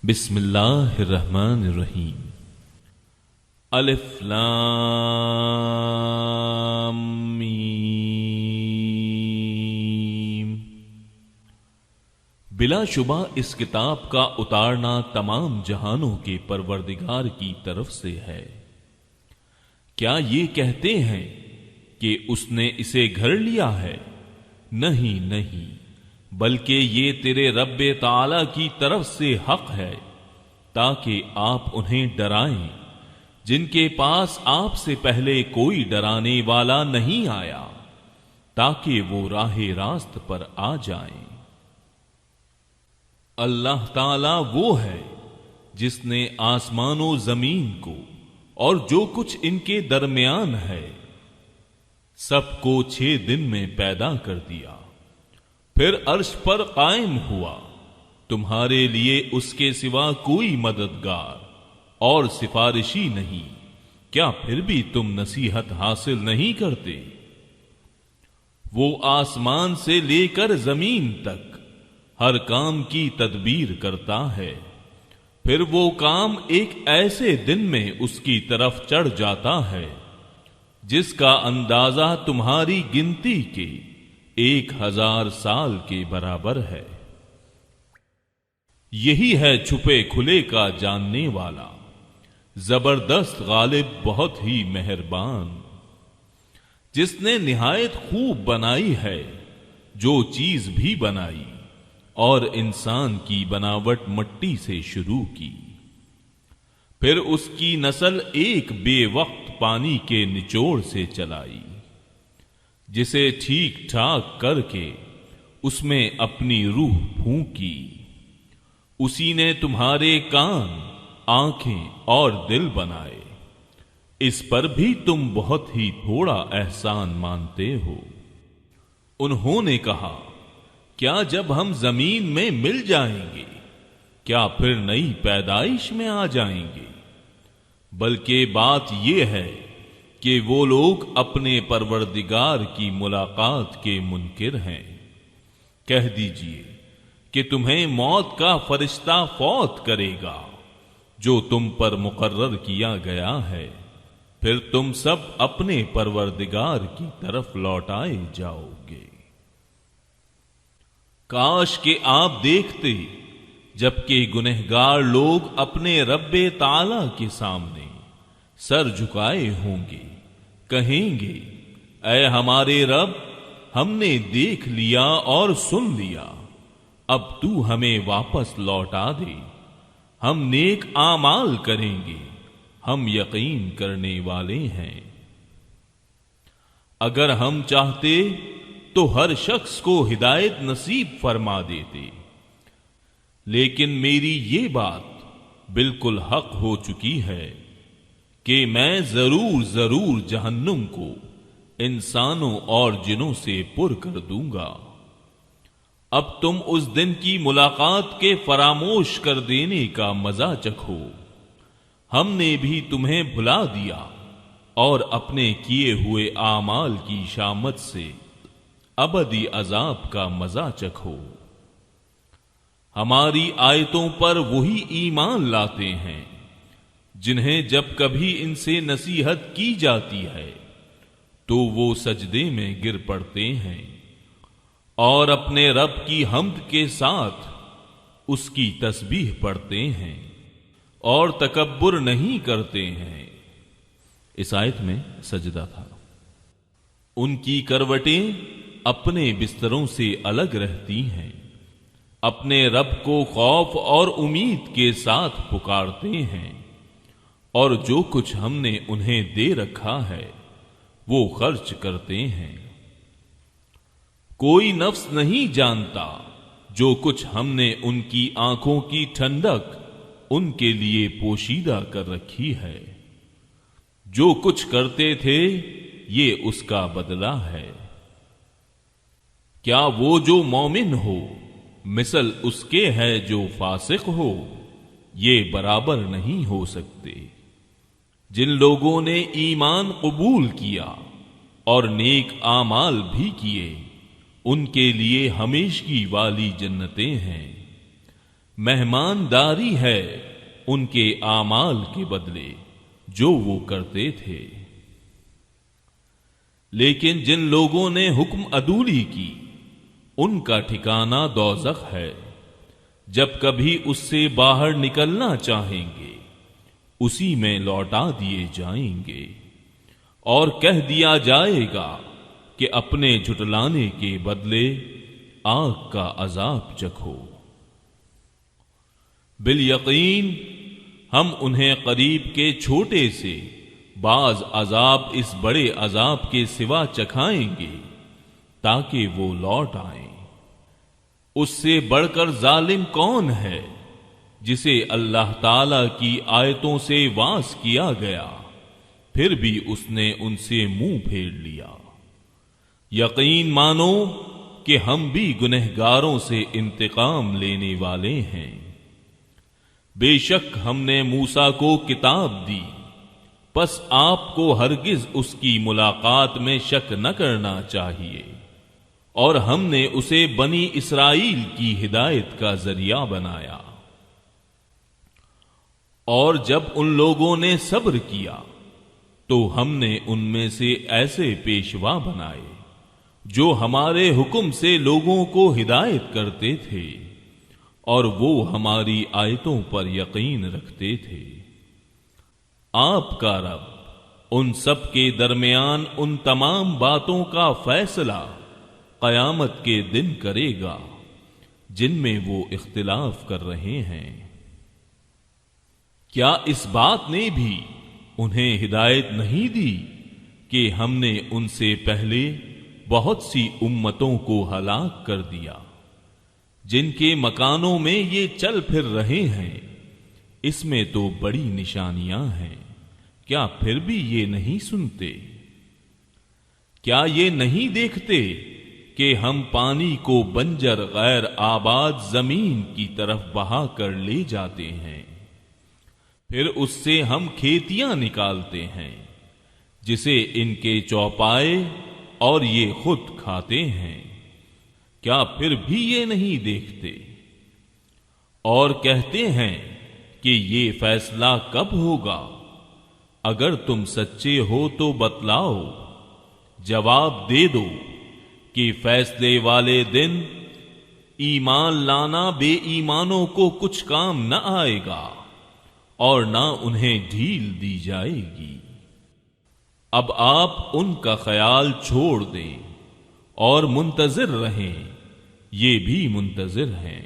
بسم اللہ الرحمن الرحیم۔ الف لام میم۔ بلا شبہ اس کتاب کا اتارنا تمام جہانوں کے پروردگار کی طرف سے ہے۔ کیا یہ کہتے ہیں کہ اس نے اسے گھڑ لیا ہے؟ نہیں نہیں، بلکہ یہ تیرے رب تعالی کی طرف سے حق ہے، تاکہ آپ انہیں ڈرائیں جن کے پاس آپ سے پہلے کوئی ڈرانے والا نہیں آیا، تاکہ وہ راہ راست پر آ جائیں۔ اللہ تعالی وہ ہے جس نے آسمان و زمین کو اور جو کچھ ان کے درمیان ہے سب کو 6 دن میں پیدا کر دیا، پھر عرش پر قائم ہوا۔ تمہارے لیے اس کے سوا کوئی مددگار اور سفارشی نہیں، کیا پھر بھی تم نصیحت حاصل نہیں کرتے؟ وہ آسمان سے لے کر زمین تک ہر کام کی تدبیر کرتا ہے، پھر وہ کام ایک ایسے دن میں اس کی طرف چڑھ جاتا ہے جس کا اندازہ تمہاری گنتی کے 1000 سال کے برابر ہے۔ یہی ہے چھپے کھلے کا جاننے والا، زبردست غالب، بہت ہی مہربان، جس نے نہایت خوب بنائی ہے جو چیز بھی بنائی، اور انسان کی بناوٹ مٹی سے شروع کی، پھر اس کی نسل ایک بے وقت پانی کے نچوڑ سے چلائی، جسے ٹھیک ٹھاک کر کے اس میں اپنی روح پھونکی۔ اسی نے تمہارے کان، آنکھیں اور دل بنائے، اس پر بھی تم بہت ہی تھوڑا احسان مانتے ہو۔ انہوں نے کہا، کیا جب ہم زمین میں مل جائیں گے کیا پھر نئی پیدائش میں آ جائیں گے؟ بلکہ بات یہ ہے کہ وہ لوگ اپنے پروردگار کی ملاقات کے منکر ہیں۔ کہہ دیجئے کہ تمہیں موت کا فرشتہ فوت کرے گا جو تم پر مقرر کیا گیا ہے، پھر تم سب اپنے پروردگار کی طرف لوٹائے جاؤ گے۔ کاش کہ آپ دیکھتے جبکہ گنہگار لوگ اپنے رب تعالی کے سامنے سر جھکائے ہوں گے، کہیں گے، اے ہمارے رب، ہم نے دیکھ لیا اور سن لیا، اب تو ہمیں واپس لوٹا دے، ہم نیک اعمال کریں گے، ہم یقین کرنے والے ہیں۔ اگر ہم چاہتے تو ہر شخص کو ہدایت نصیب فرما دیتے، لیکن میری یہ بات بالکل حق ہو چکی ہے کہ میں ضرور جہنم کو انسانوں اور جنوں سے پر کر دوں گا۔ اب تم اس دن کی ملاقات کے فراموش کر دینے کا مزہ چکھو، ہم نے بھی تمہیں بھلا دیا، اور اپنے کیے ہوئے اعمال کی شامت سے ابدی عذاب کا مزہ چکھو۔ ہماری آیتوں پر وہی ایمان لاتے ہیں جنہیں جب کبھی ان سے نصیحت کی جاتی ہے تو وہ سجدے میں گر پڑتے ہیں، اور اپنے رب کی حمد کے ساتھ اس کی تسبیح پڑھتے ہیں، اور تکبر نہیں کرتے ہیں۔ اس آیت میں سجدہ تھا۔ ان کی کروٹیں اپنے بستروں سے الگ رہتی ہیں، اپنے رب کو خوف اور امید کے ساتھ پکارتے ہیں، اور جو کچھ ہم نے انہیں دے رکھا ہے وہ خرچ کرتے ہیں۔ کوئی نفس نہیں جانتا جو کچھ ہم نے ان کی آنکھوں کی ٹھنڈک ان کے لیے پوشیدہ کر رکھی ہے، جو کچھ کرتے تھے یہ اس کا بدلہ ہے۔ کیا وہ جو مومن ہو مثل اس کے ہے جو فاسق ہو؟ یہ برابر نہیں ہو سکتے۔ جن لوگوں نے ایمان قبول کیا اور نیک اعمال بھی کیے ان کے لیے ہمیشگی والی جنتیں ہیں، مہمانداری ہے ان کے اعمال کے بدلے جو وہ کرتے تھے۔ لیکن جن لوگوں نے حکم عدولی کی ان کا ٹھکانہ دوزخ ہے، جب کبھی اس سے باہر نکلنا چاہیں گے اسی میں لوٹا دیے جائیں گے، اور کہہ دیا جائے گا کہ اپنے جھٹلانے کے بدلے آگ کا عذاب چکھو۔ بالیقین ہم انہیں قریب کے چھوٹے سے بعض عذاب اس بڑے عذاب کے سوا چکھائیں گے تاکہ وہ لوٹ آئیں۔ اس سے بڑھ کر ظالم کون ہے جسے اللہ تعالی کی آیتوں سے واعظ کیا گیا پھر بھی اس نے ان سے منہ پھیر لیا۔ یقین مانو کہ ہم بھی گنہگاروں سے انتقام لینے والے ہیں۔ بے شک ہم نے موسیٰ کو کتاب دی، پس آپ کو ہرگز اس کی ملاقات میں شک نہ کرنا چاہیے، اور ہم نے اسے بنی اسرائیل کی ہدایت کا ذریعہ بنایا۔ اور جب ان لوگوں نے صبر کیا تو ہم نے ان میں سے ایسے پیشوا بنائے جو ہمارے حکم سے لوگوں کو ہدایت کرتے تھے، اور وہ ہماری آیتوں پر یقین رکھتے تھے۔ آپ کا رب ان سب کے درمیان ان تمام باتوں کا فیصلہ قیامت کے دن کرے گا جن میں وہ اختلاف کر رہے ہیں۔ کیا اس بات نے بھی انہیں ہدایت نہیں دی کہ ہم نے ان سے پہلے بہت سی امتوں کو ہلاک کر دیا جن کے مکانوں میں یہ چل پھر رہے ہیں؟ اس میں تو بڑی نشانیاں ہیں، کیا پھر بھی یہ نہیں سنتے؟ کیا یہ نہیں دیکھتے کہ ہم پانی کو بنجر غیر آباد زمین کی طرف بہا کر لے جاتے ہیں، پھر اس سے ہم کھیتیاں نکالتے ہیں جسے ان کے چوپائے اور یہ خود کھاتے ہیں، کیا پھر بھی یہ نہیں دیکھتے؟ اور کہتے ہیں کہ یہ فیصلہ کب ہوگا؟ اگر تم سچے ہو تو بتلاؤ۔ جواب دے دو کہ فیصلے والے دن ایمان لانا بے ایمانوں کو کچھ کام نہ آئے گا اور نہ انہیں ڈھیل دی جائے گی۔ اب آپ ان کا خیال چھوڑ دیں اور منتظر رہیں، یہ بھی منتظر ہیں۔